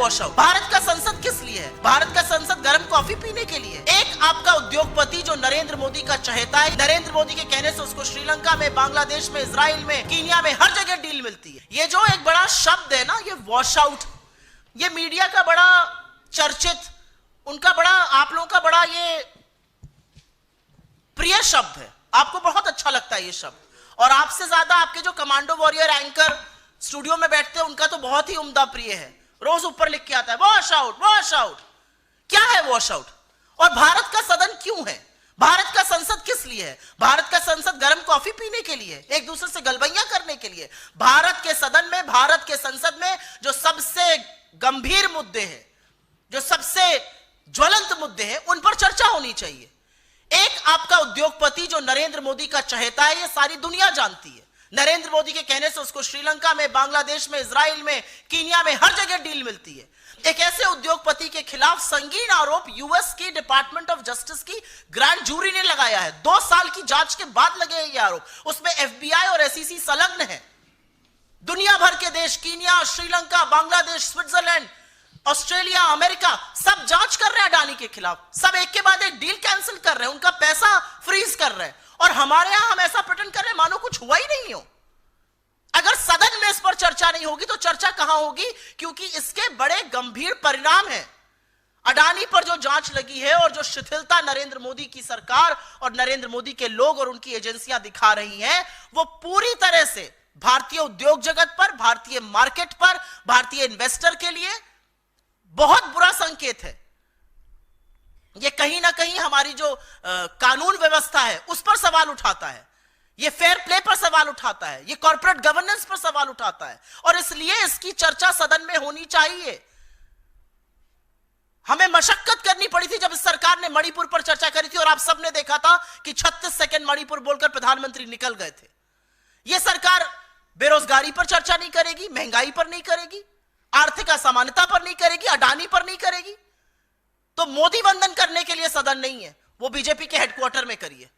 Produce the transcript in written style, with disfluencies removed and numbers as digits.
Wash out? Bharat का संसद किस लिए है? भारत का संसद गर्म कॉफी पीने के लिए। एक आपका उद्योगपति जो नरेंद्र मोदी का चहेता है, नरेंद्र मोदी के कहने से उसको श्रीलंका में, बांग्लादेश में, इजराइल में, कीनिया में हर जगह डील मिलती है। ये जो एक बड़ा शब्द है ना, ये वॉश आउट, ये मीडिया का बड़ा चर्चित, उनका बड़ा, आप लोगों का बड़ा ये प्रिय शब्द है, आपको बहुत अच्छा लगता है ये शब्द। और आपसे ज्यादा आपके जो कमांडो वॉरियर एंकर स्टूडियो में बैठते हैं उनका तो बहुत ही उम्दा प्रिय है, रोज ऊपर लिख के आता है वॉश आउट, वॉश आउट। क्या है वॉश आउट? और भारत का सदन क्यों है? भारत का संसद किस लिए है? भारत का संसद गर्म कॉफी पीने के लिए, एक दूसरे से गलबैयां करने के लिए। भारत के सदन में, भारत के संसद में जो सबसे गंभीर मुद्दे हैं, जो सबसे ज्वलंत मुद्दे हैं, उन पर चर्चा होनी चाहिए। एक आपका उद्योगपति जो नरेंद्र मोदी का चहेता है, ये सारी दुनिया जानती है। नरेंद्र मोदी के कहने से उसको श्रीलंका में, बांग्लादेश में, इजराइल में, कीनिया में हर जगह डील मिलती है। एक ऐसे उद्योगपति के खिलाफ संगीन आरोप यूएस की डिपार्टमेंट ऑफ जस्टिस की ग्रैंड जूरी ने लगाया है। 2 साल की जांच के बाद लगे ये आरोप। उसमें एफबीआई और एसईसी संलग्न है। दुनिया भर के देश, Kenya, Sri Lanka, Bangladesh, Switzerland, Australia, America, सब जांच कर रहे हैं अडानी के खिलाफ। सब एक के बाद एक डील कैंसिल कर रहे हैं, उनका पैसा फ्रीज कर रहे हैं। और हमारे यहां हम ऐसा प्रेटेंड कर रहे हैं मानो कुछ हुआ ही नहीं हो। अगर सदन में इस पर चर्चा नहीं होगी तो चर्चा कहां होगी? क्योंकि इसके बड़े गंभीर परिणाम हैं। अडानी पर जो जांच लगी है और जो शिथिलता नरेंद्र मोदी की सरकार और नरेंद्र मोदी के लोग और उनकी एजेंसियां दिखा रही हैं, वो पूरी तरह से भारतीय उद्योग जगत पर, भारतीय मार्केट पर, भारतीय इन्वेस्टर के लिए बहुत बुरा संकेत है। ये कहीं ना कहीं हमारी जो कानून व्यवस्था है उस पर सवाल उठाता है, ये फेयर प्ले पर सवाल उठाता है, ये कॉर्पोरेट गवर्नेंस पर सवाल उठाता है। और इसलिए इसकी चर्चा सदन में होनी चाहिए। हमें मशक्कत करनी पड़ी थी जब इस सरकार ने मणिपुर पर चर्चा करी थी, और आप सबने देखा था कि 36 सेकंड मणिपुर बोलकर प्रधानमंत्री निकल गए थे। यह सरकार बेरोजगारी पर चर्चा नहीं करेगी, महंगाई पर नहीं करेगी, आर्थिक असमानता पर नहीं करेगी, अडानी पर नहीं करेगी। तो मोदी वंदन करने के लिए सदन नहीं है, वो बीजेपी के हेडक्वार्टर में करिए।